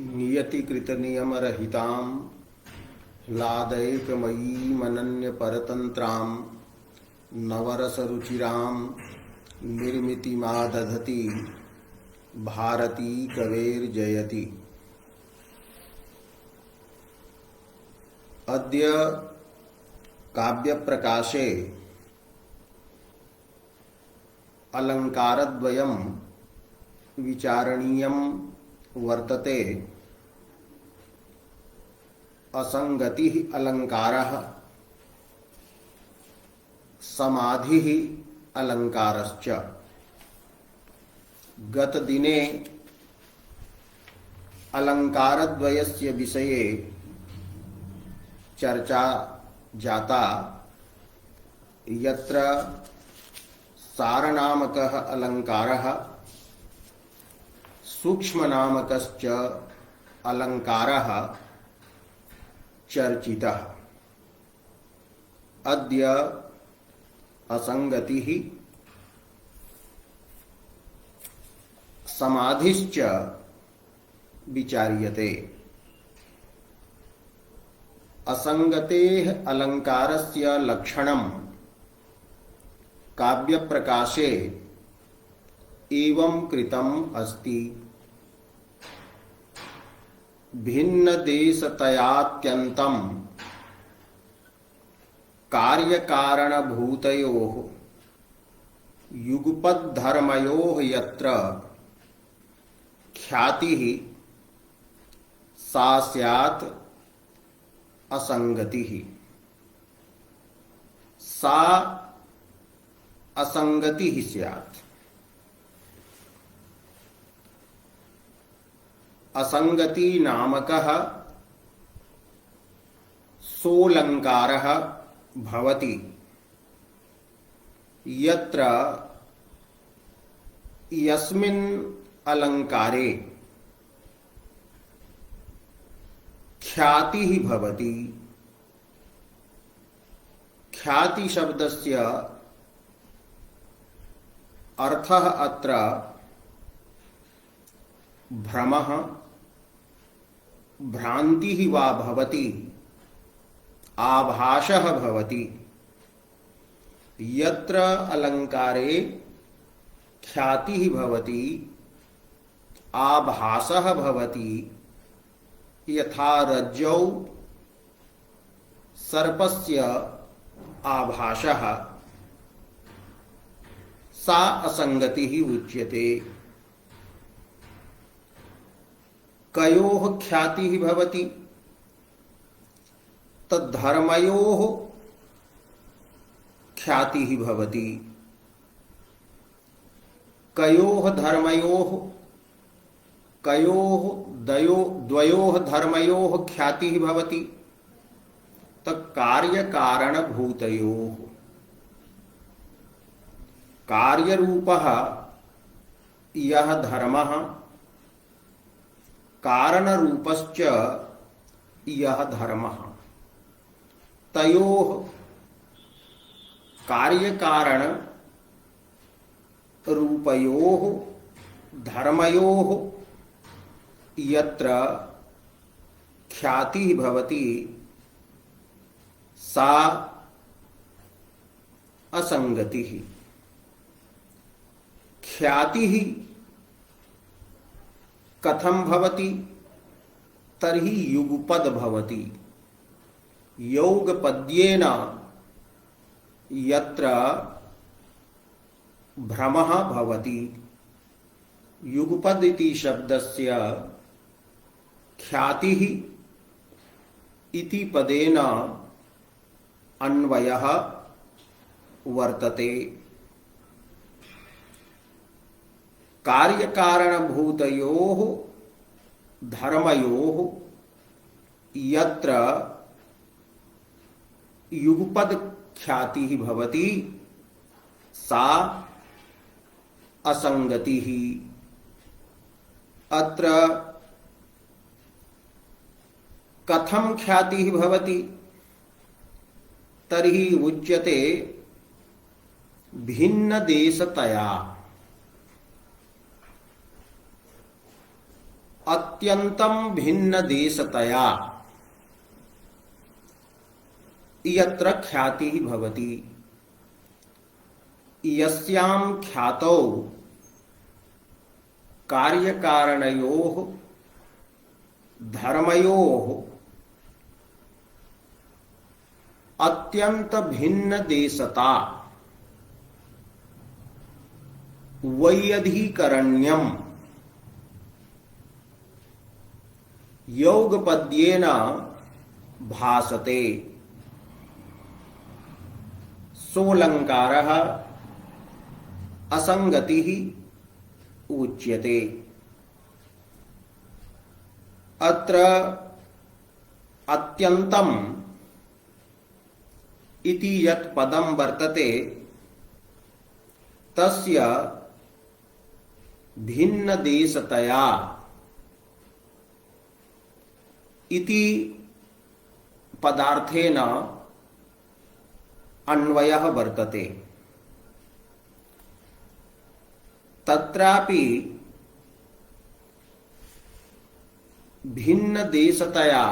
नियतिकृत नियम रहितां लादैकमयीमनन्यपरतन्त्रां नवरसरुचिरां निर्मितिमादधति भारती कवेर्जयति। अद्य काव्यप्रकाशे अलङ्कारद्वयं विचारणीयं वर्तते। असंगतिः अलङ्कारः, समाधिः अलङ्कारश्च। गतदिने अलङ्कारद्वयस्य विषये चर्चा जाता। यत्र सारनामकः अलङ्कारः सूक्ष्मनामकश्च अलङ्कारः चर्चितः। अद्य असंगतिः समाधिश्च विचार्यते। असंगतेः अलङ्कारस्य लक्षणं काव्यप्रकाशे एवं कृतम् अस्ति। भिन्नदेशतयात्यन्तं कार्यकारणभूतयोः युगपद्धर्मयोः यत्र ख्यातिः सा स्यात् असंगतिः। सा असंगतिः स्यात्। असंगति नामकः सोऽलङ्कारः भवति यत्र यस्मिन् अलङ्कारे ख्यातिः भवति। ख्याति शब्दस्य अर्थः अत्र भ्रमः भ्रान्तिः वा भवति, आभासः भवति। यत्र अलङ्कारे ख्यातिः भवति, आभासः भवति, यथा रज्जौ सर्पस्य आभासः, सा असंगतिः उच्यते। कयोः ख्यातिः भवति? तद्धर्मयोः ख्यातिः भवति। कयोः धर्मयोः, कयोः द्वयोः धर्मयोः ख्यातिः भवति? तत्कार्यकारणभूतयोः। कार्यरूपः यः धर्मः, कारणरूपश्च यः धर्मः, तयोः कार्यकारण रूपयोः धर्मयोः यत्र ख्यातिः भवति सा असंगतिः। ख्यातिः कथं भवति? तर्हि युगपद भवति। योगपद्येन यत्र भ्रमः भवति। युगपद इति शब्दस्य ख्यातिः इति पदेन अन्वयः वर्तते। कार्यकारणभूतयोः धर्मयोः यत्र युगपद ख्यातिः भवति सा असंगतिः। अत्र कथं ख्यातिः भवति? तर्हि उच्यते भिन्नदेशतया। अत्यंतं भिन्न देशतया यत्र ख्यातिः भवति। यस्यां ख्यातौ कार्यकारणयोः धर्मयोः अत्यंत भिन्न देशता वैयधिकरण्यम् योगपद्येन भासते। सोऽलङ्कारः असंगतिः उच्यते। अत्र अत्यन्तम् इति यत् पदं वर्तते तस्य भिन्नदेशतया इति पदार्थेन अन्वयः वर्तते। तत्रापि भिन्नदेशतया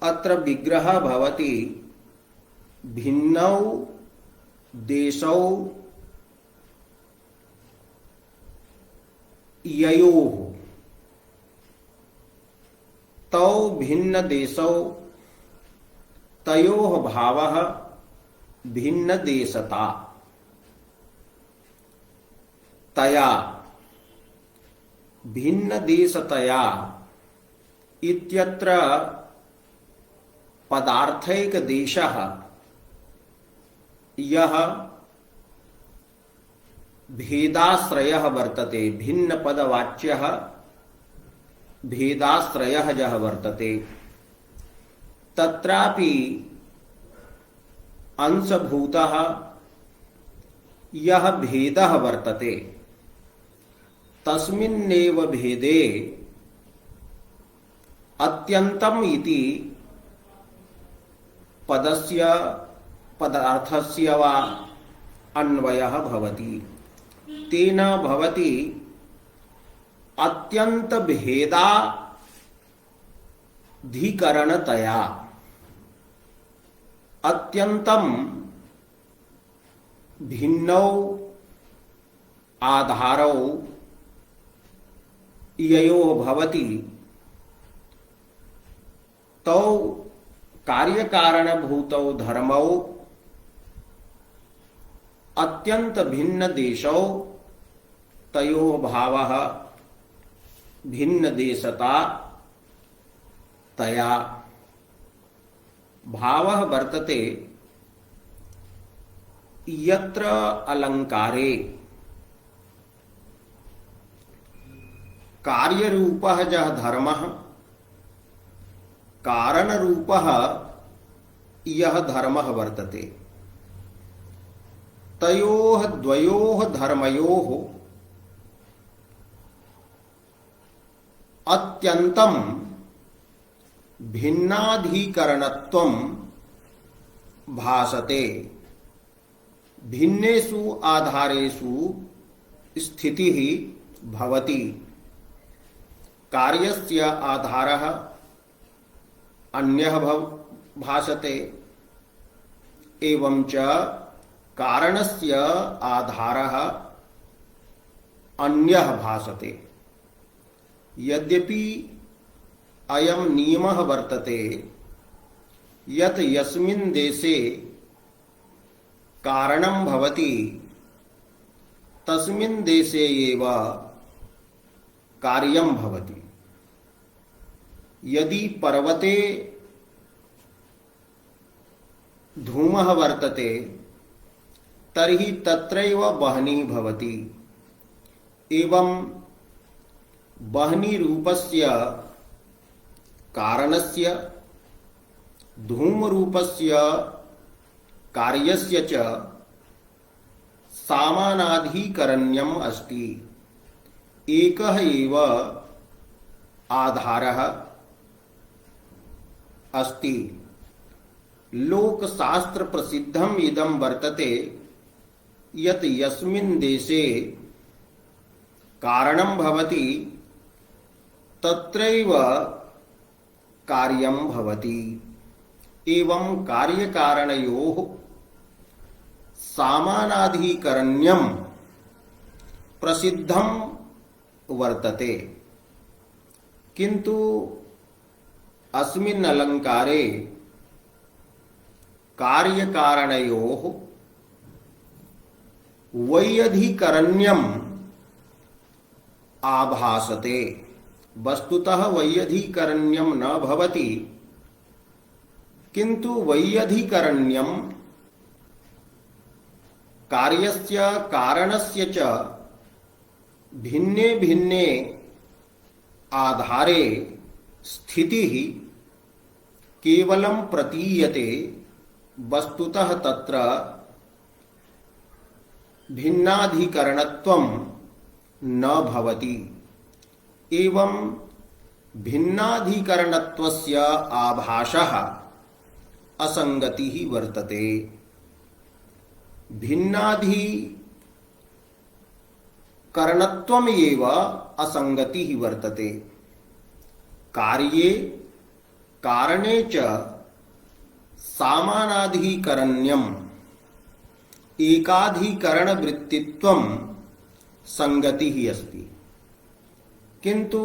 अत्र विग्रहः भवति भिन्नौ देशौ ययोः। तौ भिन्न देशौ तयोः भावः भिन्न देशता। तया भिन्न देशतया इत्यत्र पदार्थैक देशः यः भेदाश्रयः वर्तते। भिन्न पदवाच्यः भेदाश्रयः यः वर्तते तत्रापि अंशभूतः यः भेदः वर्तते तस्मिन्नेव भेदे अत्यन्तम् इति पदस्य पदार्थस्य वा अन्वयः भवति। तेन भवति अत्यंत भेदाधिकरणतया अत्यंतं भिन्नौ आधारौ ययोः भवति तौ कार्यकारणभूतौ धर्मौ अत्यंत भिन्न देशौ तयोः भावः भिन्न देशता। तया भावः वर्तते यत्र अलंकारे कार्यरूपः यः धर्मः कारणरूपः यः धर्मः वर्तते तयोः द्वयोः धर्मयोः अत्यंतं भिन्नाधिकरणत्वं भासते। भिन्नेषु आधारेषु स्थितिः भवति। कार्यस्य आधारः अन्यः भासते एवं च कारणस्य आधारः अन्यः भासते। यद्यपि अयं नियमः वर्तते यत् यस्मिन् देशे कारणं भवति तस्मिन् देशे एव कार्यं भवति। यदि पर्वते धूमः वर्तते तर्हि तत्रैव वह्निः भवति। एवं वह्निरूपस्य कारणस्य धूमरूपस्य कार्यस्य च सामानाधिकरण्यम् अस्ति। एकः एव आधारः अस्ति। लोकशास्त्र प्रसिद्धम् इदं वर्तते यत् यस्मिन् देशे कारणं भवति तत्रैव कार्यं भवति। एवं कार्यकारणयोः सामानाधिकरण्यं प्रसिद्धं वर्तते, किंतु अस्मिन् अलंकारे कार्यकारणयोः वैयधिकरण्यं आभासते। वस्तुतः वैयधिकरण्यं न भवति, किंतु वैयधिकरण्यं कार्यस्य कारणस्य च भिन्ने भिन्ने आधारे स्थितिः केवलं प्रतीयते, वस्तुतः तत्र भिन्नाधिकरणत्वं न भवति। एवं भिन्नाधिकरणत्वस्य आभासः असंगतिः वर्तते। भिन्नाधिकरणत्वमेव असंगतिः वर्तते। कार्ये कारणे च सामानाधिकरण्यम् एकाधिकरणवृत्तित्वं संगतिः अस्ति, किंतु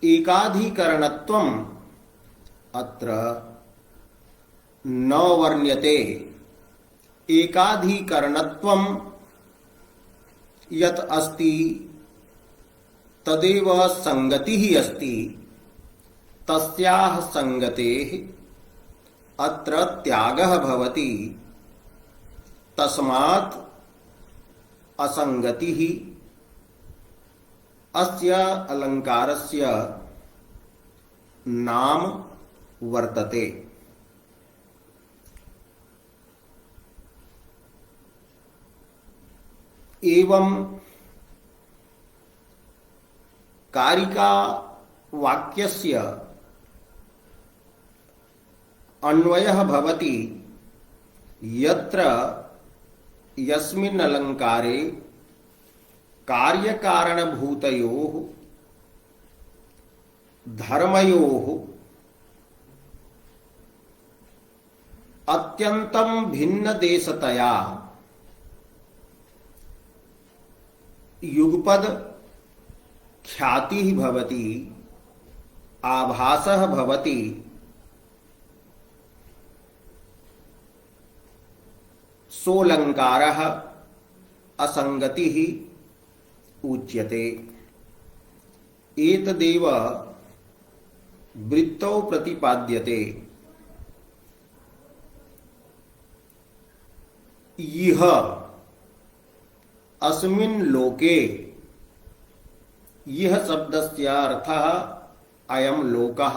एकाधिकरणत्वम् अत्र न वर्ण्यते। एकाधिकरणत्वं यत् अस्ति तदेव संगतिः अस्ति। तस्याः संगतेः अत्र त्यागः भवति। तस्मात् असंगतिः अस्य अलंकारस्य नाम वर्तते। एवं कारिका वाक्यस्य अन्वयः भवति यत्र यस्मिन् अलंकारे कार्यकारणभूतयोः धर्मयोः अत्यन्तं भिन्नदेशतया युगपद ख्यातिः भवति, आभासः भवति। सोऽलंकारः असंगतिः उच्यते। एतदेव वृत्तौ प्रतिपाद्यते। इह अस्मिन् लोके, यह शब्दस्य अर्थः अयं लोकः।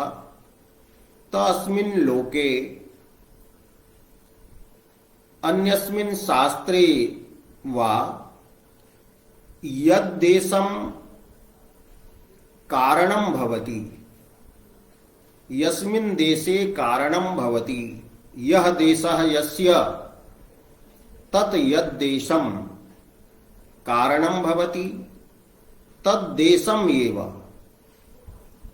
तस्मिन् लोके अन्यस्मिन् शास्त्रे वा यद्देशं कारणं भवति, यस्मिन् देशे कारणं भवति, यः देशः यस्य तत् यद्देशं कारणं भवति, तद्देशम् एव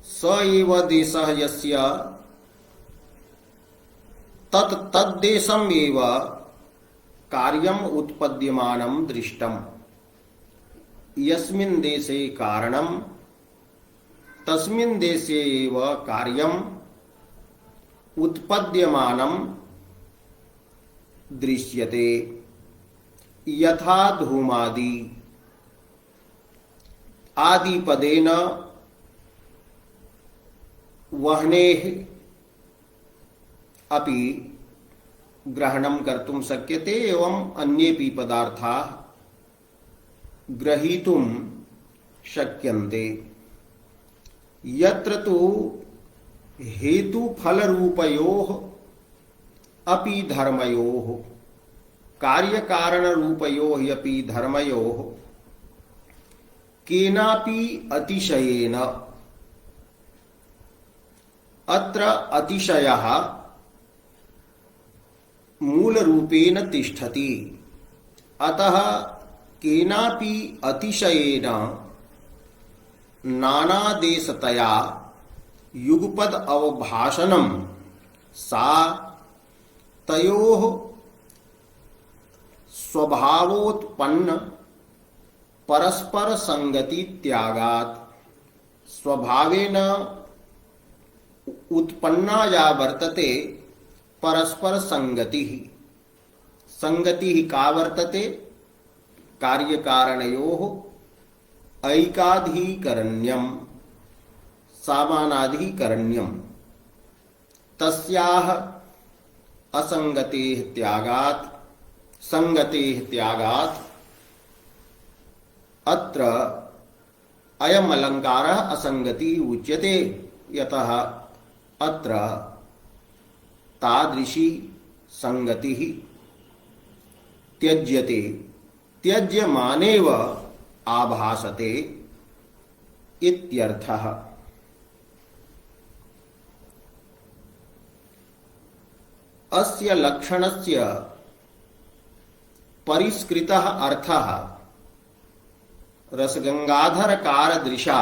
स एव देशः यस्य तद्देशम् एव कार्यम् उत्पद्यमानं दृष्टम्। यस्मिन् देशे कारणं तस्मिन् देशे एव कार्यम् उत्पद्यमानं दृश्यते। यथा धूमादि आदिपदेन वह्नेः अपि ग्रहणं कर्तुं शक्यते। एवं अन्येपि पदार्थाः ग्रहीतुं शक्यन्ते। यत्र तु हेतुफलरूपयोः अपि धर्मयोः, कार्यकारणरूपयोः अपि धर्मयोः केनापि अतिशयेन, अत्र अतिशयः मूलरूपेण तिष्ठति। अतः केनापि अतिशयेन नानादेशतया युगपद अवभाषणम सा तयोः स्वभावोत्पन्न परस्पर संगति त्यागात् स्वभावेन उत्पन्ना या वर्तते परस्पर संगति संगति का वर्तते कार्यकारणयोः ऐकाधिकरण्यम सामानाधिकरण्यम तस्याः असंगतेः त्यागात् संगतेः त्यागात् अत्र अयम् अलङ्कारः असंगति उच्यते यतः अत्र तादृशी संगतिः त्यज्यते त्यज्यमानेव आभासते इत्यर्थः। अस्य लक्षणस्य परिष्कृतः अर्थः रसगंगाधरकारदृशा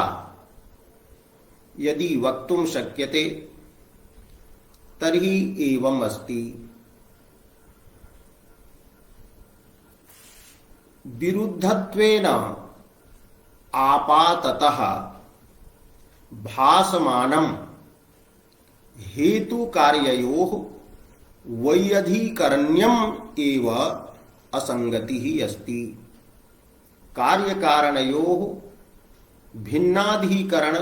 यदि वक्तुं शक्यते तर्हि एवम् अस्ति। विरुद्धत्वेन आपाततः भासमानं हेतुकार्ययोः वैयधिकरण्यम् एव असंगतिः अस्ति। कार्यकारणयोः भिन्नाधिकरण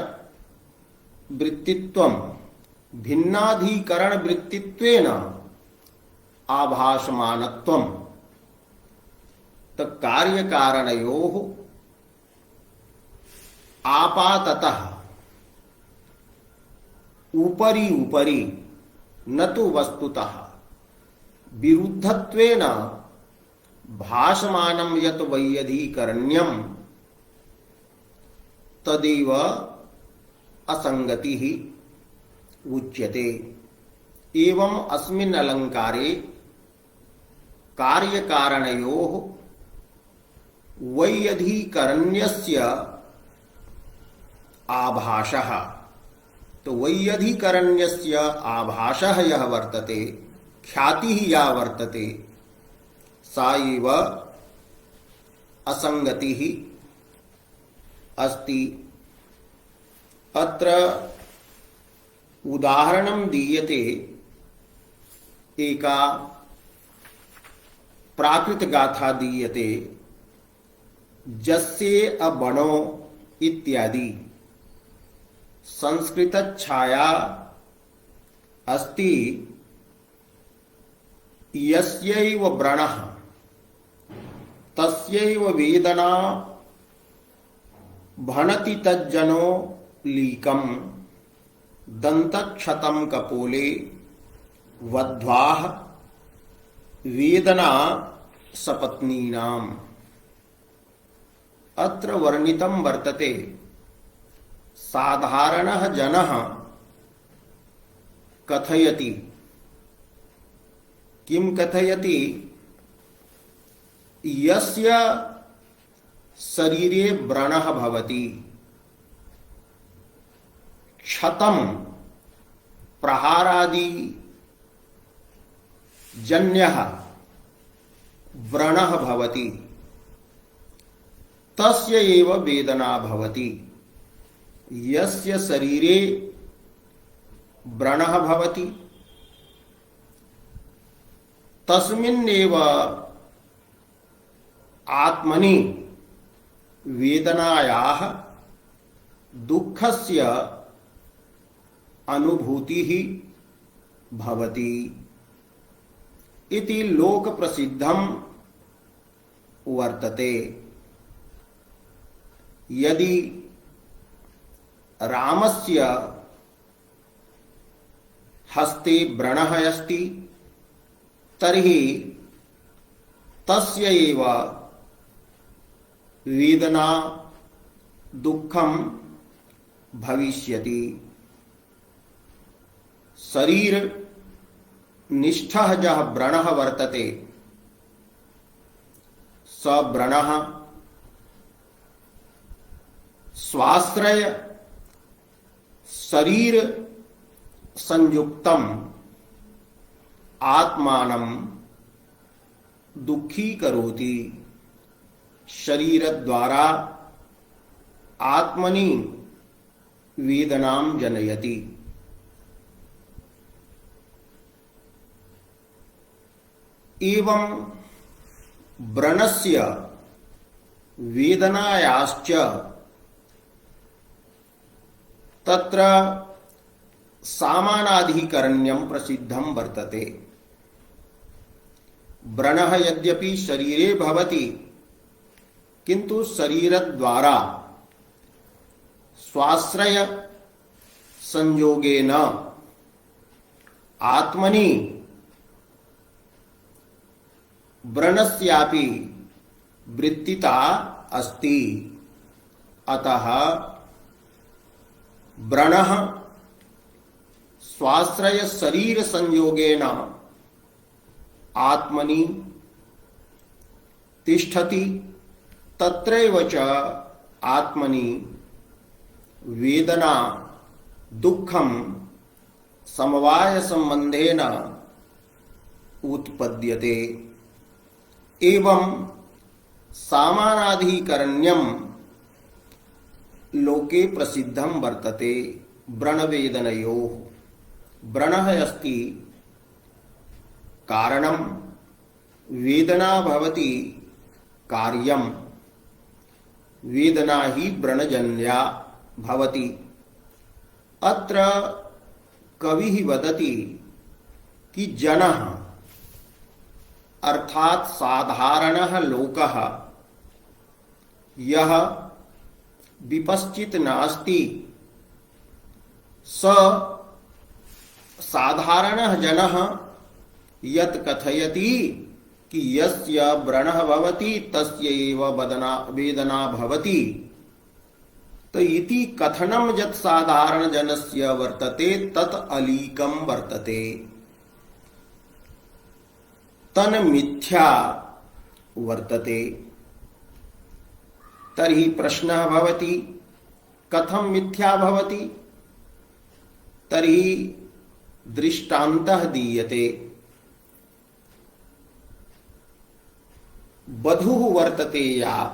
वृत्तित्वेन आभासमानत्वम् कार्यकारणयोः आपाततः उपरि उपरि न तो वस्तुतः विरुद्धत्वेन भासमानं यत् वैयधिकरण्यं तदेव असंगतिः उच्यते। एवं अस्मिन् अलङ्कारे कार्यकारणयोः वैयधिकरण्यस्य आभासः तो वैयधिकरण्यस्य आभासः यः वर्तते ख्यातिः या वर्तते सा एव असंगतिः अस्ति। अत्र उदाहरणं दीयते एका प्राकृतगाथा दीयते जस्ये अबणो इत्यादि। संस्कृत छाया अस्ति यस्यैव व्रणः तस्यैव वेदना भणति तज्जनो लीकं दन्तक्षतं कपोले वध्वाः वेदना सपत्नीनाम्। अत्र वर्णितं वर्तते साधारणः जनः कथयति किं कथयति यस्य शरीरे व्रणः भवति क्षतं प्रहारादि जन्यः व्रणः भवति तस्य एव वेदना भवति। यस्य शरीरे व्रणः भवति तस्मिन्नेव आत्मनि वेदनायाः दुःखस्य अनुभूतिः भवति इति लोकप्रसिद्धं वर्तते। यदि रामस्य हस्ते व्रणः अस्ति तर्हि तस्य एव वेदना दुःखं भविष्यति। शरीर निष्ठः यः व्रणः वर्तते स व्रणः स्वाश्रय शरीर संयुक्तम आत्मानं दुखी करोति। शरीर द्वारा आत्मनि वेदनां जनयति। एवं व्रणस्य वेदनायाश्च तत्र सामानाधिकरण्यं प्रसिद्धं वर्तते। व्रणः यद्यपि शरीरे भवति किंतु शरीरद्वारा स्वाश्रय संयोगेन आत्मनि व्रणस्यापि वृत्तिता अस्ति। अतः व्रणः स्वाश्रय शरीर संयोगेन आत्मनि तिष्ठति। तत्रैव च आत्मनि वेदना दुःखं समवाय संबंधेन उत्पद्यते। एवं सामानाधिकरण्यं लोके प्रसिद्धं वर्तते व्रणवेदनयोः। व्रणः अस्ति कारणं, वेदना भवति कार्यं। वेदना ही व्रणजन्या भवति। अत्र कविः वदति कि जनः अर्थात साधारणः लोकः यः विपश्चित नास्ति स साधारणः जनः यत् कथयति कि यस्य व्रणः भवति तस्य एव वेदना भवति। तो इति कथनं यत् साधारण जनस्य वर्तते तत् अलीकं वर्तते, तन् मिथ्या वर्तते। तर्हि प्रश्नः भवति कथं मिथ्या भवति? तर्हि दृष्टान्तः दीयते। बधूः वर्तते या,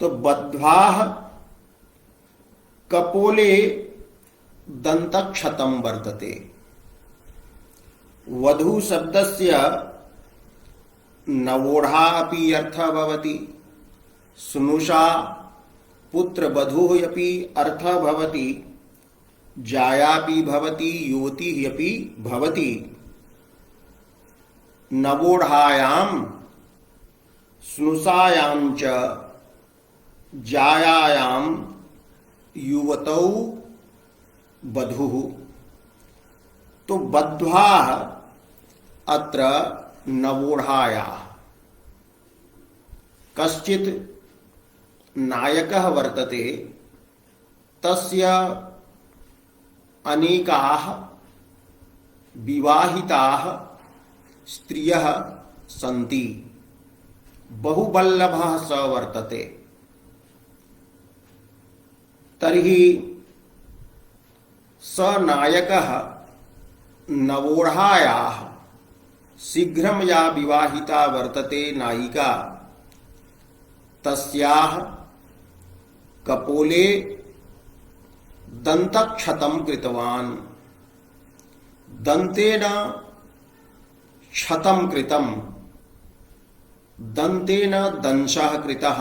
तो बद्ध्वाः कपोले दन्तक्षतं वर्तते। वधू शब्दस्य नवोढ़ा अपि अर्थः भवति, स्नुषा पुत्रवधूः अपि अर्थः भवति, जायापि भवति, युवतिः अपि भवति। नवोढ़ायां स्नुषायां च जायायां युवतौ वधूः। तो बद्ध्वाः अत्र नवोढ़ायाः। कश्चित् नायकः वर्तते, तस्य अनेकाः विवाहिताः स्त्रियः सन्ति। बहुवल्लभः स वर्तते। तर्हि स नायकः नवोढ़ायाः शीघ्रं या विवाहिता वर्तते नायिका, तस्याः कपोले दन्तक्षतं कृतवान्। दन्तेन क्षतं कृतं, दन्तेन दंशः कृतः।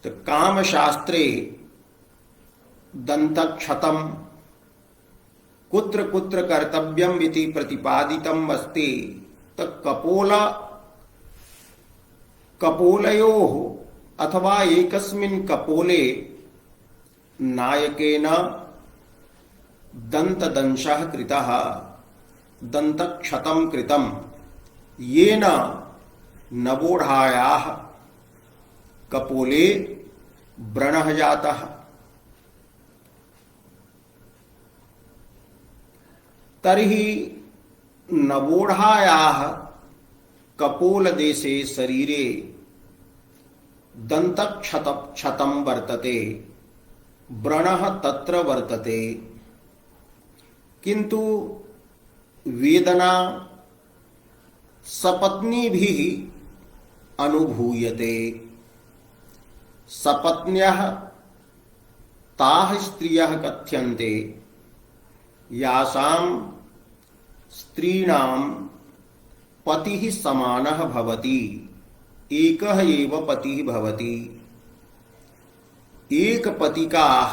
तो कामशास्त्रे दन्तक्षतं कुत्र कुत्र कर्तव्यम् इति प्रतिपादितम् अस्ति। तो कपोलयोः अथवा एकस्मिन् कपोले नायकेन दन्तदंशः कृतः, दन्तक्षतं कृतं, येन नवोढ़ायाः कपोले व्रणः जातः। तर्हि नवोढ़ायाः कपोलदेशे शरीरे दन्तक्षतं वर्तते, व्रणः तत्र वर्तते, किंतु वेदना सपत्नीभिः अनुभूयते। सपत्न्यः ताः स्त्रियः कथ्यन्ते यासां स्त्रीणां पतिः समानः भवति, एकः एव पतिः भवति। एकपतिकाः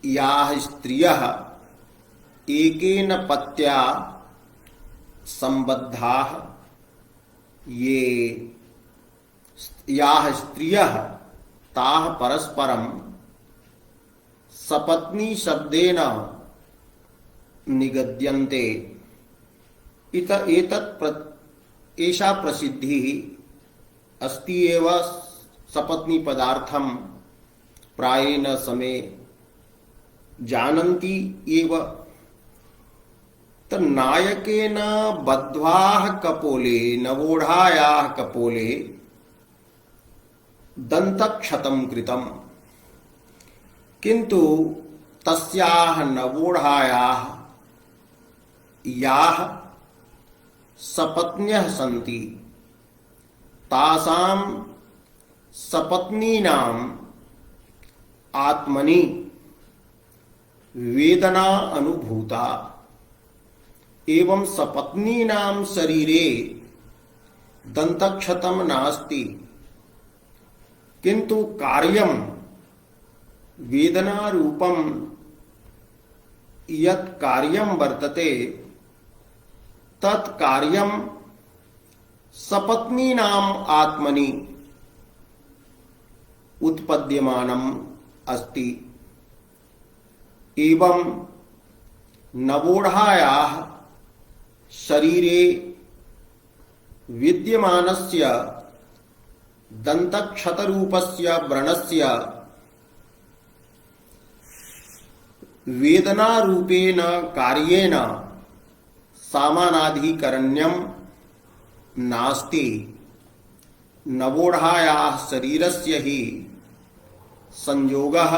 याः स्त्रियः एकेन पत्या संबद्धाः, ये याः स्त्रियः ताः परस्परं सपत्नी शब्देन निगद्यन्ते। एषा प्रसिद्धिः अस्ति एव सपत्नी पदार्थं प्रायेण समे जानन्ति एव। नायकेन बद्ध्वाः कपोले नवोढायाः कपोले दन्तक्षतं कृतम्, किंतु तस्याः नवोढायाः याः सपत्न्यः सन्ति तासां सपत्नीनाम् आत्मनि वेदना अनुभूता, एवं सपत्नीनां शरीरे दन्तक्षतं नास्ति, किंतु कार्यं वेदना रूपं यत् कार्यं वर्तते तत् कार्यं सपत्नीनाम् आत्मनि उत्पद्यमानम् अस्ति। एवं नवोढायाः शरीरे विद्यमानस्य दन्तक्षतरूपस्य व्रणस्य वेदनारूपेण कार्येण सामानाधिकरण्यं नास्ति। नवोढायाः शरीरस्य हि संयोगः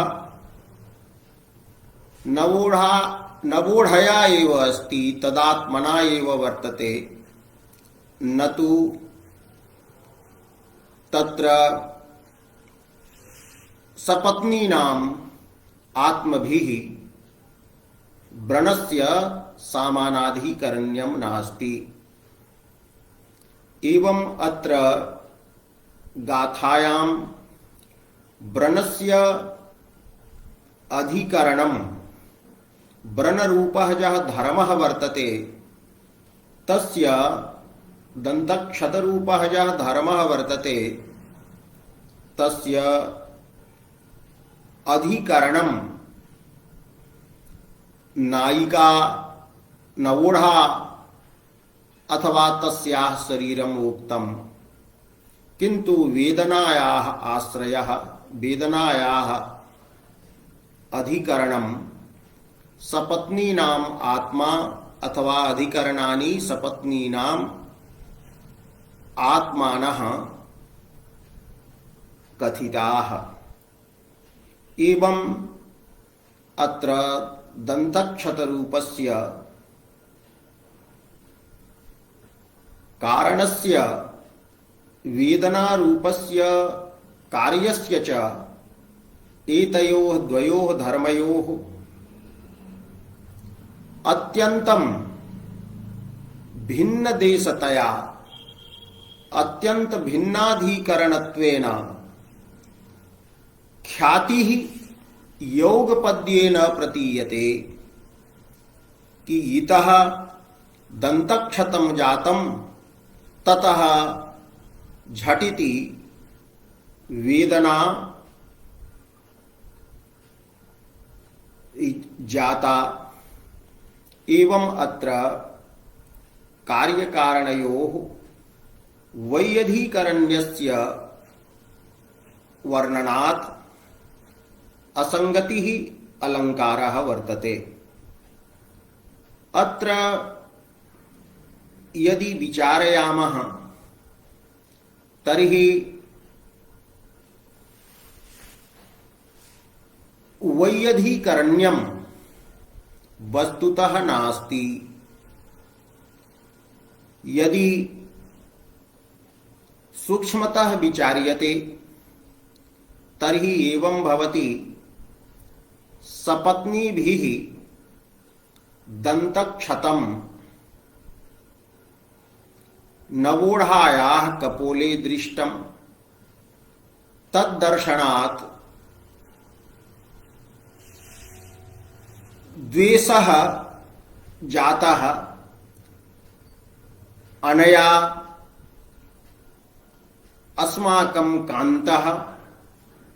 नवोढया एव अस्ति, तदात्मना एव वर्तते, न तु तत्र सपत्नीनाम् आत्मभिः व्रणस्य सामानाधिकरण्यं नास्ति। एवं अत्र गाथायां व्रणस्य अधिकरणं, व्रणरूपः यः धर्मः वर्तते तस्य दन्तक्षतरूपः यः धर्मः वर्तते तस्य अधिकरणं नायिका नवोढा अथवा तस्याः शरीरम् उक्तम्, किंतु वेदनायाः आश्रयः, वेदनायाः अधिकरणं सपत्नीनाम् आत्मा अथवा अधिकरणानि सपत्नीनाम् आत्मानः कथिताः। एवं अत्र दन्तक्षतरूपस्य कारणस्य वेदनारूपस्य कार्यस्य च एतयोः द्वयोः धर्मयोः अत्यन्तं भिन्नदेशतया अत्यंत भिन्नाधिकरणत्वेन ख्यातिः योगपद्येन प्रतीयते कि इतः दन्तक्षतं जातं ततः झटिति वेदना जाता। एवं अत्र कार्यकारणयोः वैयधिकरण्यस्य वर्णनात् असंगतिः अलंकारः वर्तते। अत्र यदि विचारयामः तर्हि वैयधिकरण्यम वस्तुतः नास्ति। यदि सूक्ष्मतः विचार्यते तर्हि एवं भवति। सपत्नीभिः दन्तक्षतं नवोढायाः कपोले दृष्टं तद्दर्शनात् द्वेषः जातः अनया अस्माकं कान्तः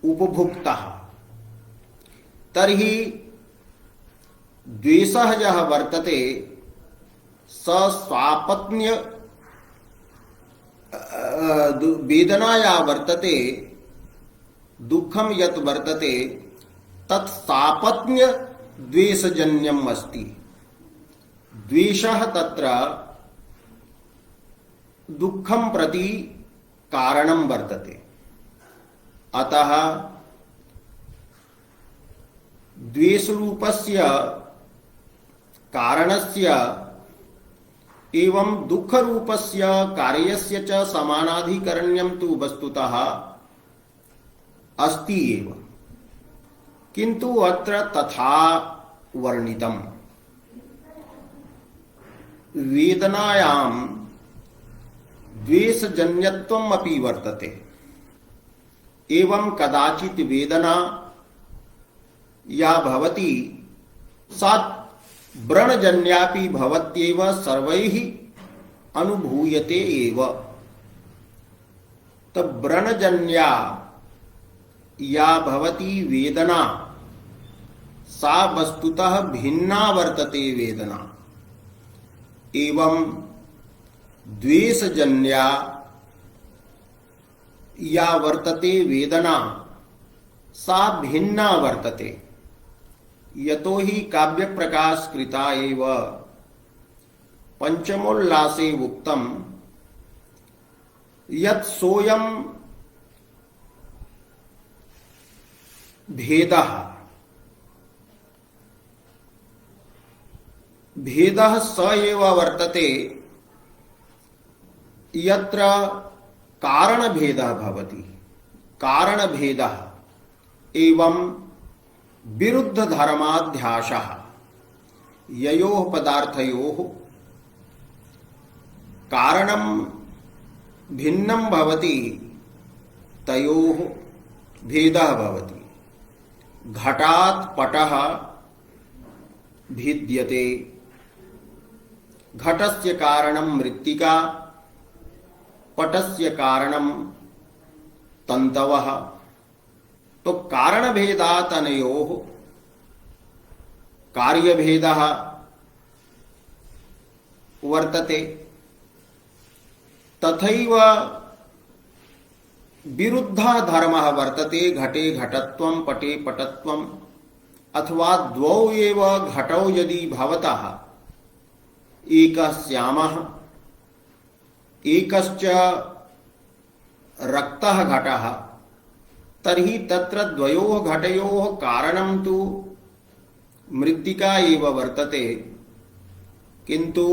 उपभुक्तः। तर्हि द्वेषः यः वर्तते स स्वापत्न्य वेदना या वर्तते, दुःखं यत् वर्तते तत् सापत्न्य द्वेषजन्यम् अस्ति। द्वेषः तत्र दुःखं प्रति कारणं वर्तते। अतः द्वेषरूपस्य कारणस्य एवं दुःखरूपस्य कार्यस्य च समानाधिकरण्यं तु वस्तुतः अस्ति एव, किन्तु अत्र तथा वर्णितम्। वेदनायां द्वेषजन्यत्वम् अपि वर्तते। एवं कदाचित् वेदना या भवति सा व्रणजन्यापि भवत्येव, सर्वैः अनुभूयते एव। तब व्रणजन्या या भवति वेदना सा वस्तुतः भिन्ना वर्तते वेदना। एवं द्वेषजन्या या वर्तते वेदना सा भिन्ना वर्तते। यतो हि काव्य प्रकाश कृता एव पंचमोल्लासे उक्तम यत् सोयम भेदः। भेदः स एव वर्तते यत्र कारणभेदः भवति। कारणभेदः एवं विरुद्ध धर्माध्यासः ययोः पदार्थयोः कारणं भिन्नं भवति तयोः भेदः भवति। घटात् पटः भिद्यते, घटस्य कारणं मृत्तिका, पटस्य कारणं तन्तवः। तो कारणभेदात् अनयोः कार्यभेदः वर्तते। तथैव विरुद्धः धर्मः वर्तते। घटे घटत्वं पटे पटत्वम्, अथवा द्वौ एव घटौ यदि भवतः, एकः श्यामः एकश्च रक्तः घटः, तर्हि तत्र द्वयोः घटयोः कारणं तु मृत्तिका एव वर्तते, किन्तु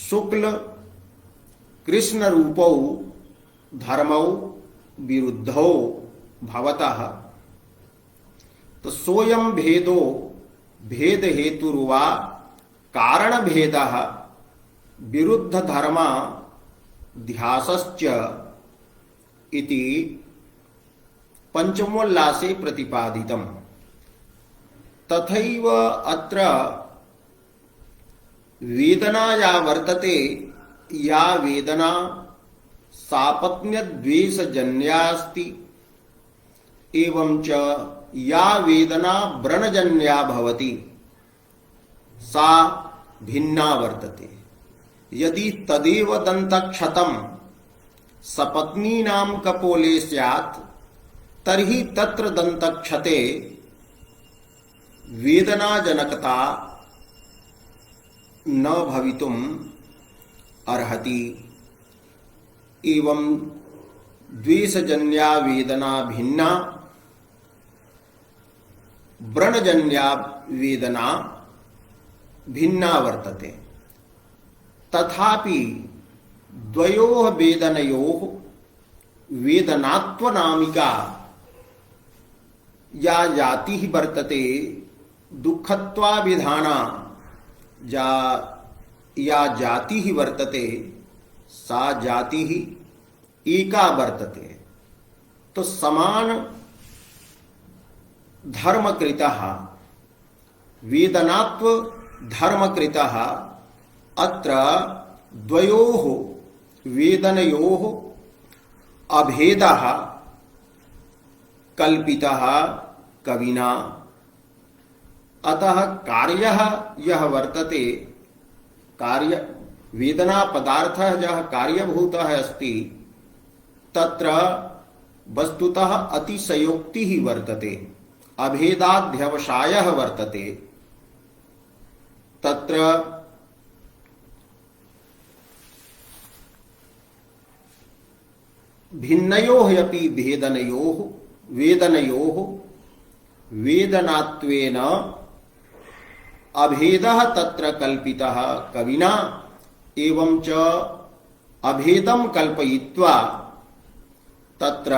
शुक्ल कृष्ण रूपौ धर्मौ विरुद्धौ भवतः। तो सोयम भेदो भेद हेतुर्वा कारण भेदः विरुद्ध धर्म ध्यासश्च इति पंचमोल्लासे प्रतिपादितम्। तथैव अत्र वेदना या वर्तते, या वेदना सापत्न्य द्वेषजन्या अस्ति, एवं च या वेदना व्रणजन्या भवति सा भिन्ना वर्तते। यदि तदेव दन्तक्षतं सपत्नीनां कपोले स्यात् तर्हि तत्र दन्तक्षते वेदनाजनकता न भवितुम् अर्हति। एवं द्वेषजन्या वेदना भिन्ना व्रणजन्या वेदना भिन्ना वर्तते। तथापि द्वयोः वेदनयोः वेदनात्वनामिका या जातिः वर्तते दुःखत्वाभिधाना या जातिः वर्तते सा जातिः एका वर्तते। तो समान धर्मकृतः वेदनात्व धर्मकृतः अत्र द्वयोः वेदनयोः अभेदः कल्पितः कविना। अतः कार्यः यः वर्तते कार्य वेदना पदार्थः यः कार्यभूतः अस्ति तत्र वस्तुतः अतिशयोक्तिः वर्तते, अभेदाध्यवसायः वर्तते। तत्र भिन्नयोः अपि भेदनयोः वेदनयोः वेदनात्वेन अभेदः तत्र कल्पितः कविना। एवं च अभेदं कल्पयित्वा तत्र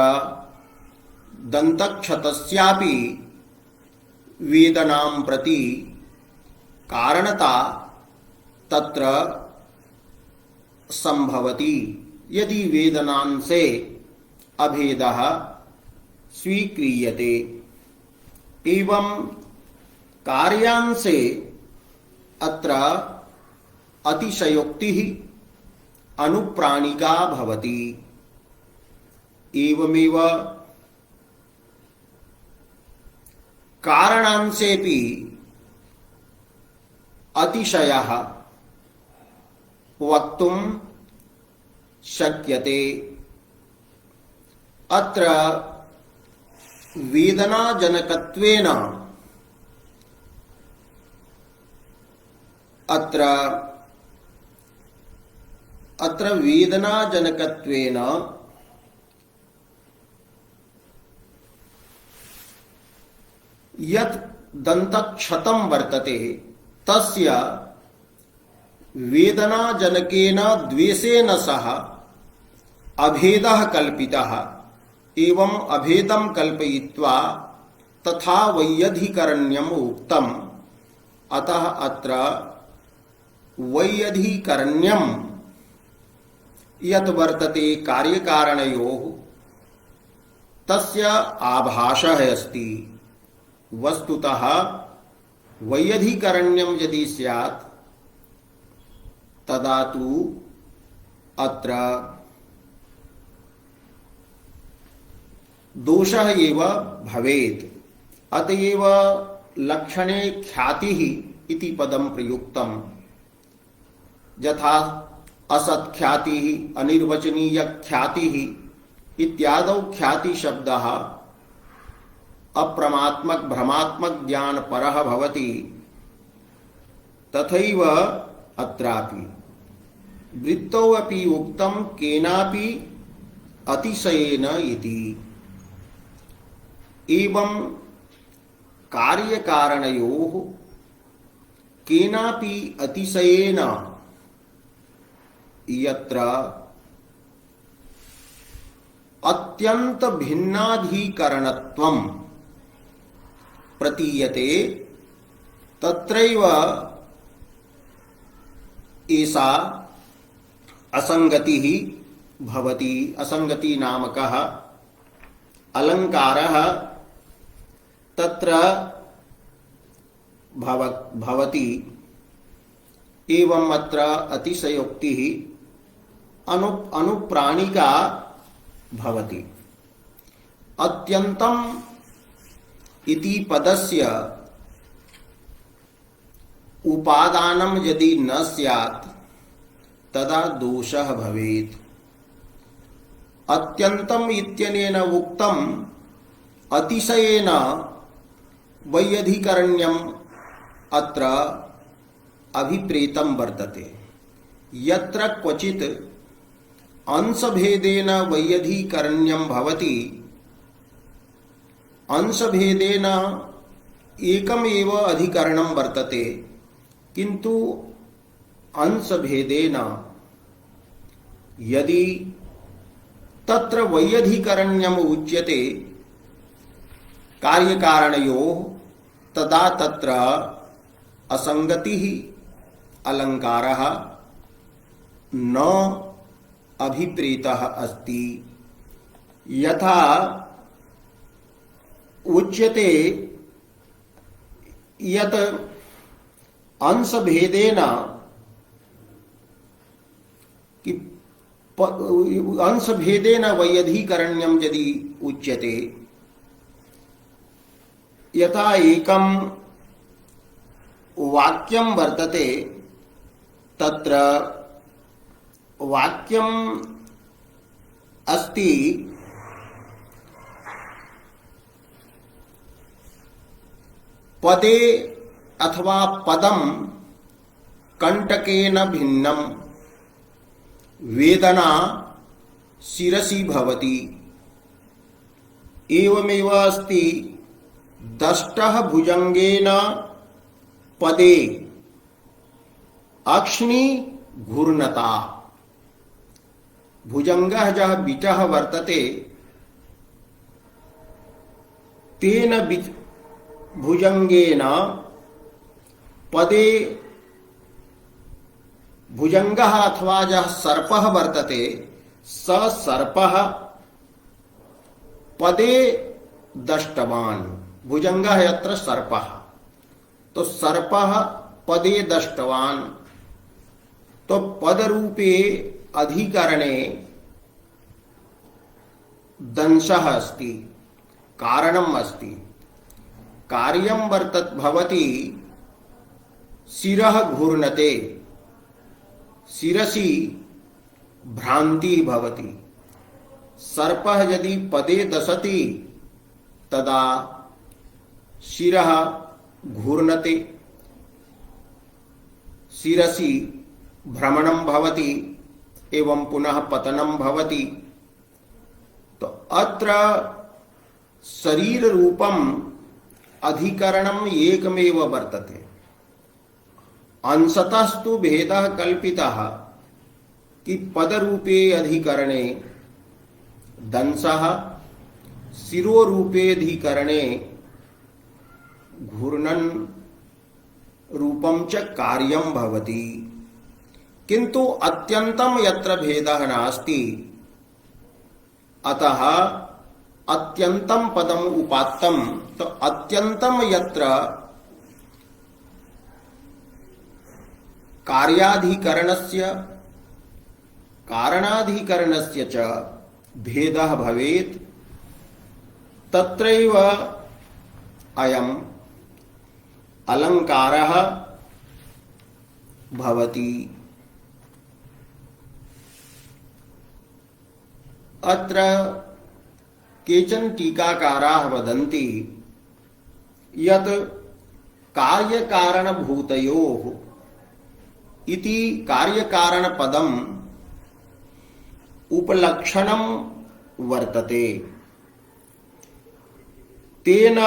दन्तक्षतस्यापि वेदनां प्रति कारणता तत्र संभवति। यदि वेदनांसे अभेदः स्वीक्रियते एवं कार्यांसे अत्र अतिशयोक्तिः अनुप्राणिका भवति। एवमेव कारणांसेपि अतिशयः वक्तुं शक्यते। अत्र वेदनाजनकत्वेन अत्र वेदनाजनकत्वेन यत् दन्तक्षतं वर्तते तस्य वेदनाजनकेन द्वेषेण सह अभेदः कल्पितः। एवं अभेदं कल्पयित्वा तथा वैयधिकरण्यम् उक्तम्। अतः अत्र वैयधिकरण्यं यत् वर्तते कार्यकारणयोः तस्य आभासः अस्ति। वस्तुतः वैयधिकरण्यं यदि स्यात् तदा तु अत्र दोषः एव भवेत्। अतएव लक्षणे ख्यातिः इति पदं प्रयुक्तम्। यथा असत्ख्यातिः अनिर्वचनीय ख्यातिः इत्यादौ ख्याति शब्दः अप्रमात्मक भ्रमात्मक ज्ञान परः भवति तथैव अत्रापि वृत्तौ अपि उक्तं केनापि अतिशयेन इति। एवं कार्यकारणयोः केनापि अतिशयेन यत्र अत्यंत भिन्नाधिकरणत्वं प्रतीयते तत्रैव एषा असंगतिः भवति। असंगति नामकः अलंकारः तत्र भवति। एवं अत्र अतिशयोक्तिः अनुप्राणिका भवति। अत्यन्तम् इति पदस्य उपादानं यदि न स्यात् तदा दोषः भवेत्। अत्यन्तम् इत्यनेन उक्तम् अतिशयेन वैयधिकरण्यम् अत्र अभिप्रेतं वर्तते। यत्र क्वचित् अंशभेदेन वैयधिकरण्यं भवति, अंशभेदेन एकमेव अधिकरणं वर्तते, किन्तु अंशभेदेन यदि तत्र वैयधिकरण्यम् उच्यते कार्यकारणयोः, तदा तत्र असंगतिः अलंकारः न अभिप्रेतः अस्ति। यथा उच्यते यत अंशभेदेन कि अंशभेदेन वैयधिकरण्यं यदि उच्यते, यथा एकं वाक्यं वर्तते, तत्र वाक्यम् अस्ति पदे अथवा पदं कंटकेन भिन्नं वेदना शिरसि भवति। एवमेव अस्ति दष्टः भुजंगेन पदे अक्ष्णी घूर्णता। भुजंगः जः बिटः वर्तते, तेन भुजंगेन पदे भुजंगः अथवा जः सर्पः वर्तते, स सर्पः पदे दष्टवान्। भुजंगः यत्र सर्पः, तो सर्पः पदे दष्टवान्। तो पद रूपे अधिकरणे दंशः अस्ति, कारणम् अस्ति। कार्यं वर्तत भवति शिरः घूर्णते, शिरसि भ्रांति भवति। सर्पः यदि पदे दशति तदा शिरः घूर्णते, शिरसि भ्रमणं भवति एवं पुनः पतनं भवति। तो अत्र शरीर रूपम अधिकरणम एकमेव वर्तते। अंशतस्तु भेदः कल्पितः कि पदरूपे अधिकरणे दंशः, शिरोरूपेऽधिकरणे घूर्णन रूपं च कार्यं भवति। किंतु अत्यंतम यत्र भेदः नास्ति, अतः अत्यंतम पदम उपात्तम। तो अत्यंतम यत्र कार्याधिकरणस्य कारणाधिकरणस्य च भेदः भवेत्, तत्रैव अयम् अलंकारः भवति। अत्र केचन टीकाकाराः वदन्ति यत् कार्यकारणभूतयोः इति कार्यकारणपदम् उपलक्षणं वर्तते। तेन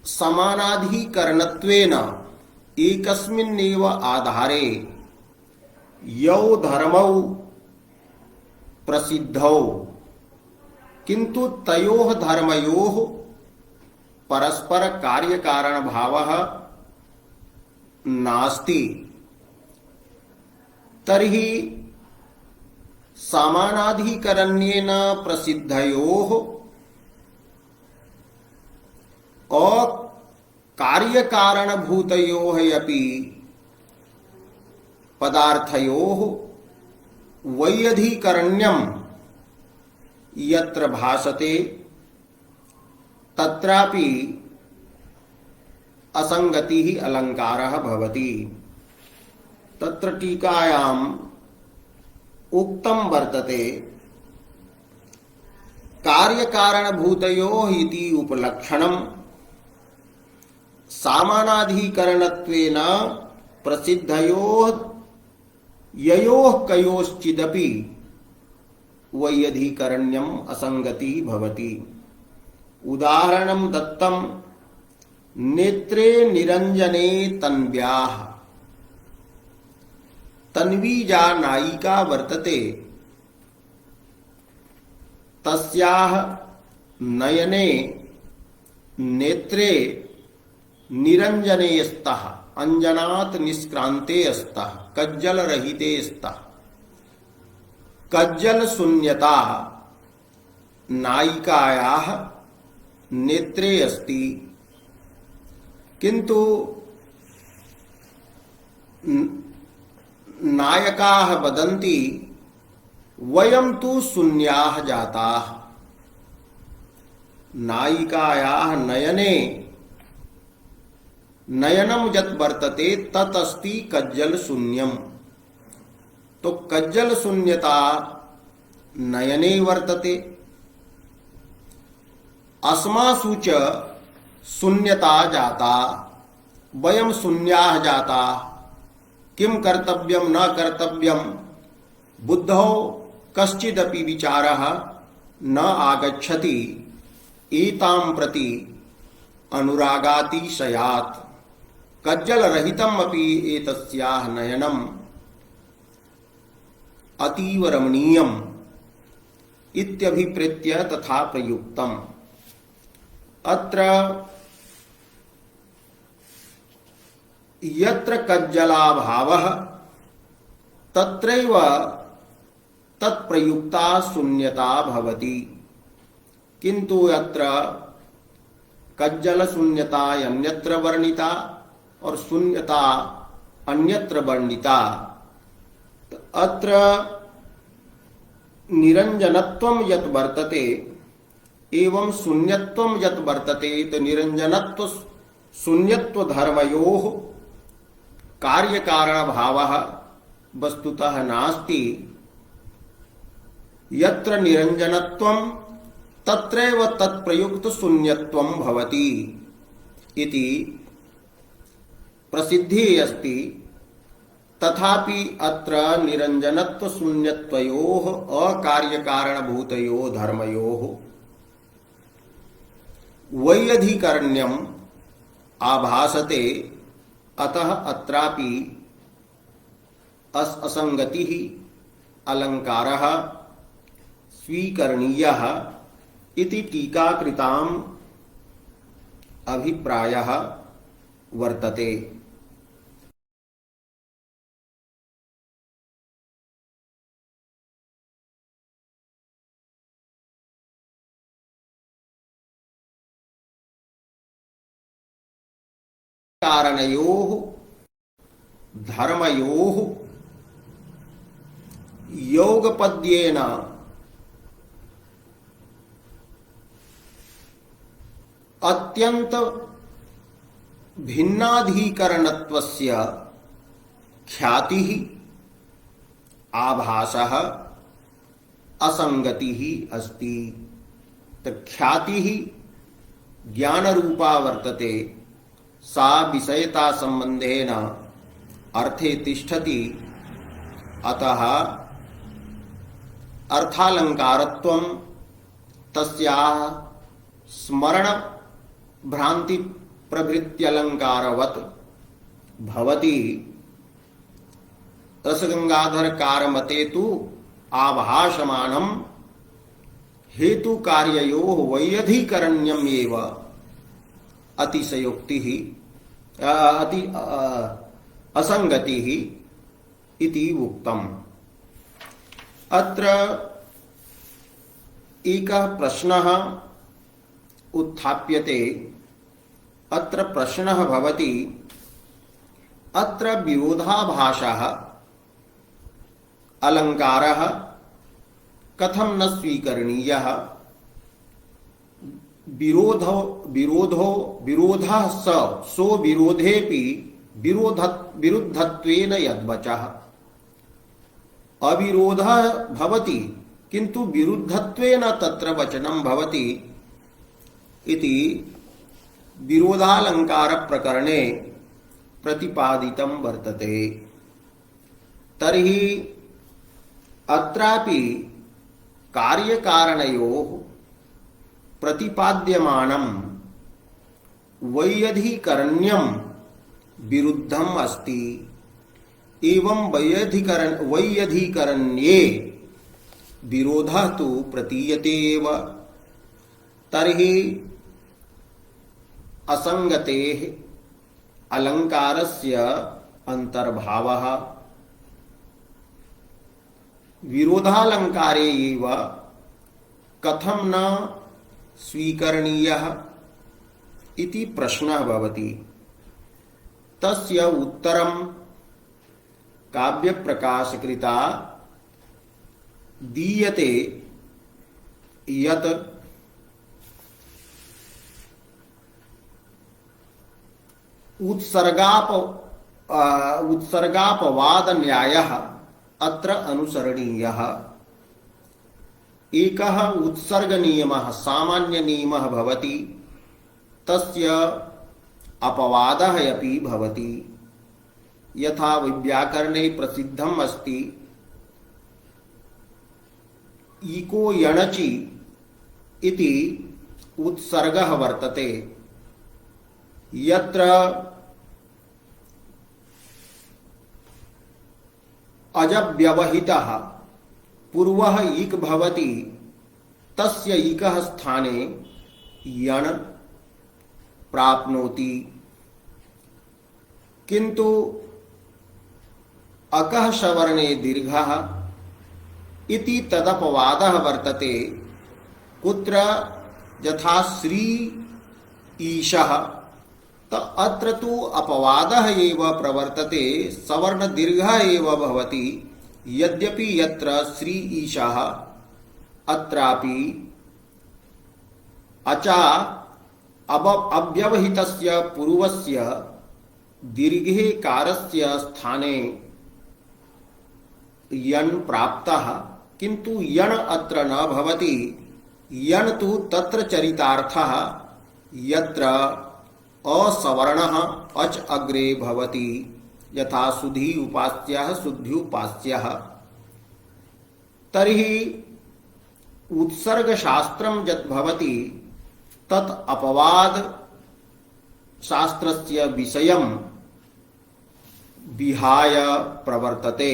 समानाधिकरणत्वेन एकस्मिन्नेव आधारे यौ धर्मौ प्रसिद्धौ, किंतु तयोः धर्मयोः परस्पर कार्यकारण भावः नास्ति। तर्हि समानाधिकरण्येन प्रसिद्धयोः अकार्यकारणभूतयोः अपि पदार्थयोः वैयधिकरण्यं यत्र भासते तत्रापि असंगतिः अलंकारः भवति। तत्र टीकायाम् उक्तं वर्तते कार्यकारणभूतयोः इति उपलक्षणं सामानाधिकरणत्वेन प्रसिद्धयोः ययोः कयोश्चिदपि वैयधिकरण्यम् असंगति भवति। उदाहरणं दत्तं नेत्रे निरंजने तन्व्याः। तन्वी या नायिका वर्तते तस्याः नयने नेत्रे निरंजने स्तः, अंजनात् निष्क्रांते स्तः, कज्जल रहिते स्तः। कज्जल शून्यता नायिकायाः नेत्रे अस्ति, किंतु नायकाः वदन्ति वयं तु शून्याः जाताः। नायिकायाः नयने नयनम यत् वर्तते तत् अस्ति कज्जल शून्यम। तो कज्जल शून्यता नयने वर्तते। अस्मासु च शून्यता जाता, वयं शून्याः जाता। किं कर्तव्यं न कर्तव्यं बुद्धौ कश्चिदपि विचारः न आगच्छति। एतां प्रति अनुरागातिशयात् कज्जल रहितम् अपि एतस्याः नयनम् अतीव रमणीयम् इत्यभिप्रेत्य तथा प्रयुक्तम्। अत्र यत्र कज्जलाभावः तत्रैव तत्प्रयुक्ता शून्यता भवति, किंतु यत्र कज्जल शून्यता अन्यत्र वर्णिता और शून्यता अन्यत्र वर्णिता। अत्र निरंजनत्वं यत् वर्तते एवं शून्यत्वं यत् वर्तते, तो निरंजनत्व शून्यत्व धर्मयोः कार्यकारण भावः वस्तुतः नास्ति। यत्र निरंजनत्वं तत्रैव तत्प्रयुक्त शून्यत्वं भवति इति प्रसिद्धिः अस्ति। तथापि अत्र निरंजनत्व शून्यत्वयोः अकार्यकारणभूतयोः धर्मयोः वैयधिकरण्यम् आभासते। अतः अत्रापि असंगतिः अलंकारः स्वीकरणीयः इति टीकाकृताम् अभिप्रायः वर्तते। कारणयोः धर्मयोः योगपद्येन अत्यंत भिन्नाधिकरणत्वस्य ख्यातिः आभासः असंगतिः अस्ति। ख्यातिः ज्ञानरूपा वर्तते, सा विषयता संबंधेन अर्थे तिष्ठति। अतः अर्थालंकारत्वं तस्याः स्मरण भ्रांति प्रभृत्यलंकारवत् भवति। रसगंगाधर कारमते तु आभासमानं हेतु कार्ययोः वैयधिकरण्यम् एव अतिशयोक्तिः अति असंगतिः इति उक्तम्। अत्र एकः प्रश्नः उत्थाप्यते। अत्र प्रश्नः भवति, अत्र विरोधाभासः अलंकारः कथं न स्वीकरणीयः? विरोधः सो विरोधेपि विरुद्धत्वेन यद्वचः। अविरोधः भवति किंतु विरुद्धत्वेन तत्र वचनं भवति इति विरोधालंकार प्रकरणे प्रतिपादितं वर्तते। तर्हि अत्रापि कार्यकारणयोः प्रतिपाद्यमानं वैयधिकरण्यं विरुद्धम अस्ति। एवं वैयधिकरण्ये विरोधः तु प्रतीयते एव। तर्हि असंगतेः अलंकारस्य अंतर्भावः विरोधालंकारे एव कथं न स्वीकरणीयः इति प्रश्नः भवति। तस्य उत्तरं काव्यप्रकाशकृता दीयते यत् उत्सर्गापवाद न्यायः अत्र अनुसरणीयः। एकः उत्सर्ग नियमः सामान्य नियमः भवति, तस्य अपवादः अपि भवति। यथा व्याकरणे प्रसिद्धम् अस्ति इको यणचि इति उत्सर्गः वर्तते। यत्र अजव्यवहितः पूर्वः इक् भवति तस्य इकः स्थाने यण् प्राप्नोति। किन्तु अकः सवर्णे दीर्घः इति तदपवादः वर्तते। कुत्र यथा श्री ईशः, तो अत्र तु अपवादः एव प्रवर्तते, सवर्ण दीर्घः एव भवति। यद्यपि यत्र श्री ईशः अत्रापि अचा अव्यवहितस्य पूर्वस्य दीर्घे कारस्य स्थाने यण् प्राप्तः, किन्तु यण् अत्र न भवति। यण् तु तत्र चरितार्थः यत्र असवर्णः अच अग्रे भवति, यथा सुधी उपास्यः शुद्ध्युपास्यः। तर्हि उत्सर्गशास्त्रं यत् भवति तत् अपवाद शास्त्रस्य विषयं विहाय प्रवर्तते।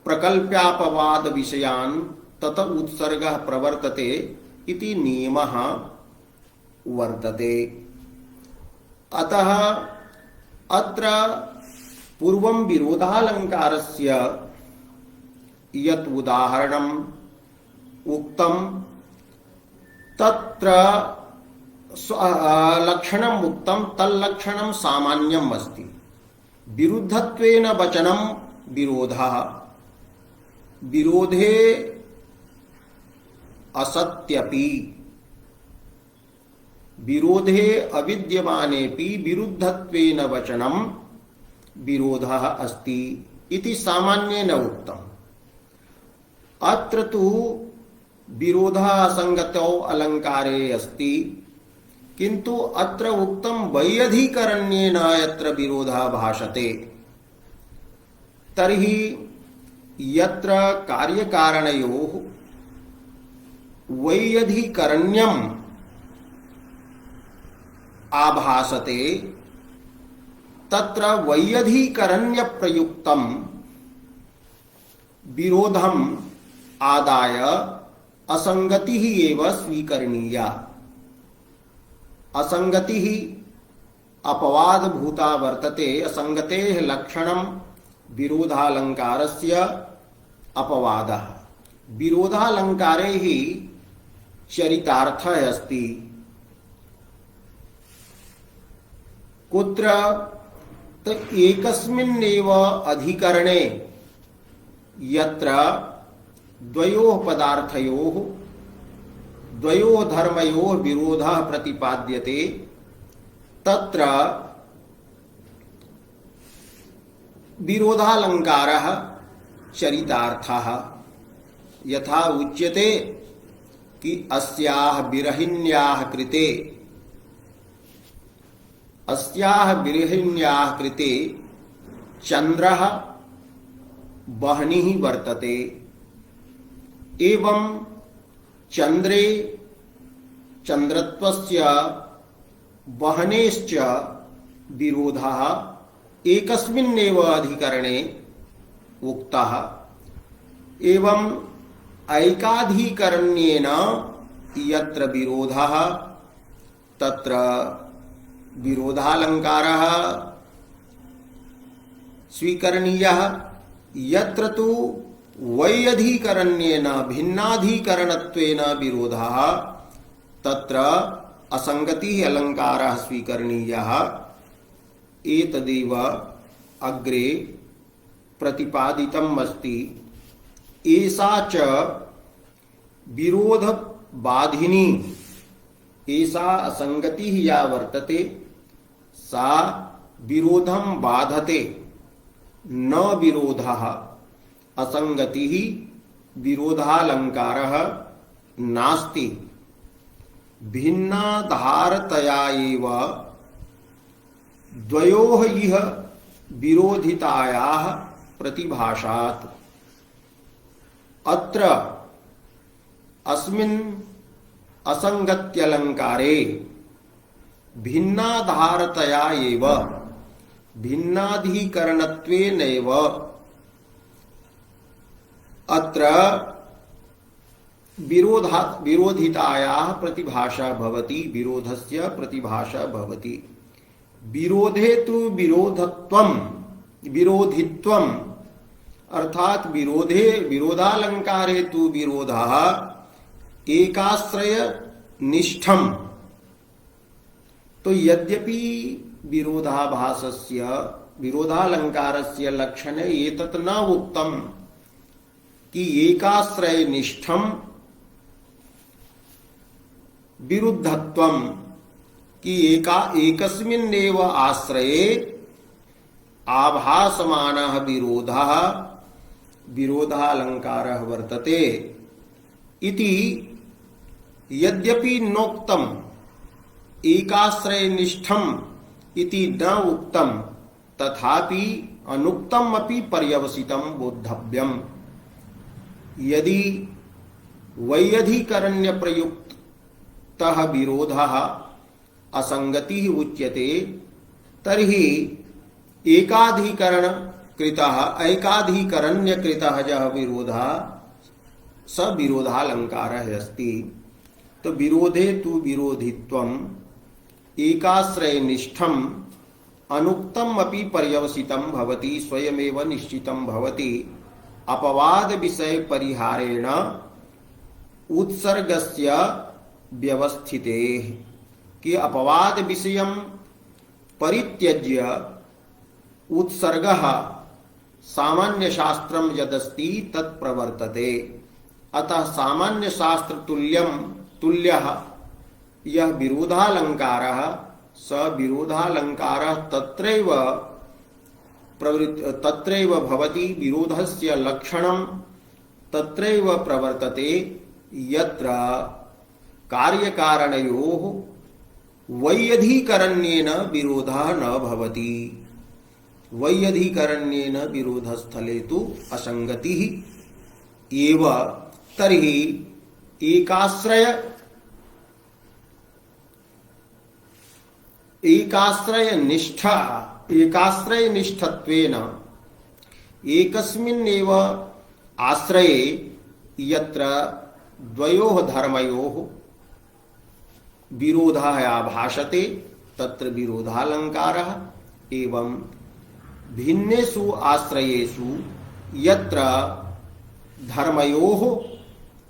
प्रकल्प्यापवाद विषयान् तत उत्सर्गः प्रवर्तते इति नियमः वर्तते। अतः अत्र पूर्वं विरोधालंकारस्य यत् उदाहरणम् उक्तं तत्र लक्षणम् उक्तं, तल्लक्षणं सामान्यम् अस्ति। विरुद्धत्वेन वचनं विरोधः, विरोधे असत्यपि, विरोधे अविद्यमानेपि विरुद्धत्वेन वचनं विरोधः अस्ति इति सामान्येन उक्तम्। अत्र तु विरोधः असंगतौ अलंकारे अस्ति, किन्तु अत्र उक्तं वैयधिकरण्येन यत्र विरोधः भाषते। तर्हि यत्र कार्यकारणयोः वैयधिकरण्यम् आभासते तत्र वैयधिकरण्य प्रयुक्तं विरोधम् आदाय असंगतिः एव स्वीकरणीया। असंगतिः अपवादभूता वर्तते। असंगतेः लक्षणं विरोधालंकारस्य अपवादः। विरोधालंकारे हि चरितार्थः अस्ति। कुत्र तो एकस्मिन्नेव अधिकरणे यत्र द्वयोः पदार्थयोः द्वयोः धर्मयोः विरोधः प्रतिपाद्यते तत्र विरोधालंकारः चरितार्थः। यथा उच्यते कि अस्याः विरहिण्याः कृते, अस्याः विरहिण्याः कृते चंद्रः वह्निः वर्तते। एवं चंद्रे चंद्रत्वस्य वहनेश्च विरोधः एकस्मिन्नेव अधिकरणे उक्तः एवं ऐकाधिकरण्येन यत्र विरोधः तत्र विरोधालंकारः स्वीकरणीयः यत्र तु वैयधिकरण्येन भिन्नाधिकरणत्वेन विरोधः तत्र असंगतिः अलंकारः स्वीकरणीयः एतदेव अग्रे प्रतिपादितम् अस्ति। एषा च विरोध बाधिनी एषा असंगतिः या वर्तते सा विरोधं बाधते न विरोधः असंगतिः विरोधालंकारः नास्ति भिन्नाधारतया एव द्वयोः इह विरोधितायाः प्रतिभाषात् अत्र अस्मिन् असंगत्यलंकारे भिन्नाधारतया एव भिन्नाधिकरणत्वेनैव अत्र विरोधितायाः प्रतिभाषा भवति विरोधस्य प्रतिभाषा भवति। विरोधे तु विरोधित्वम् अर्थात विरोधालंकारे तु विरोधः एकाश्रय निष्ठम। तो यद्यपि विरोधालंकारस्य लक्षणे एतत् न उक्तम् कि एकाश्रय निष्ठम विरुद्धत्वम् कि एकस्मिन्नेव आश्रये आभासमानः विरोधः विरोधालंकारः वर्तते इति यद्यपि नोक्तम् एकाश्रय निष्ठम इति न उक्तम् तथापि अनुक्तम् अपि पर्यवसितम् बोद्धव्यम्। यदि वैयधिकरण्य प्रयुक्तः विरोधः असंगतिः उच्यते तर्हि ऐकाधिकरण्यकृतः यः विरोधः स विरोधालंकारः अस्ति। तो विरोधे तु विरोधित्वम् एकाश्रयनिष्ठम् अनुक्तम् अपि पर्यवसितं भवति स्वयमेव निश्चितं भवति अपवाद विषय परिहारेण उत्सर्गस्य व्यवस्थिते कि अपवाद विषयं परित्यज्य उत्सर्गः सामान्य शास्त्रं यदस्ति तत् प्रवर्तते। अतः सामान्य शास्त्र तुल्यः यह विरोधालंकारः स विरोधालंकारः तत्रैव भवति विरोधस्य लक्षणं तत्रैव प्रवर्तते यत्र कार्यकारणयोः वैयधिकरण्येन विरोधः न भवति। वैयधिकरण्येन विरोधस्थले तु असंगतिः एव। तर्हि एकाश्रयनिष्ठत्वेन एकस्मिन्नेव आश्रये यत्र द्वयोः धर्मयोः विरोधः आभासते तत्र विरोधालंकारः एवं भिन्नेषु आश्रयेषु यत्र धर्मयोः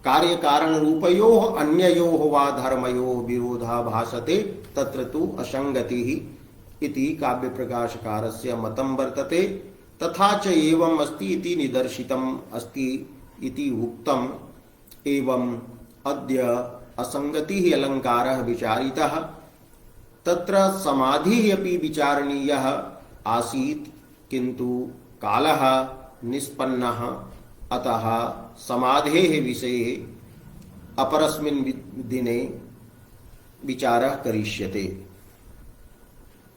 कार्यकारण रूपयोः अन्ययोः वा धर्मयोः विरोधः भासते तत्र तु असंगतिः इति काव्यप्रकाशकारस्य मतं वर्तते। तथा च एवम् अस्ति इति निदर्शितम् अस्ति इति उक्तम्। एवं अद्य असंगतिः अलंकारः विचारितः तत्र समाधिः अपि विचारणीयः आसीत् किन्तु कालः निष्पन्नः अतः समाधेः विषये अपरस्मिन् दिने विचारः करिष्यते।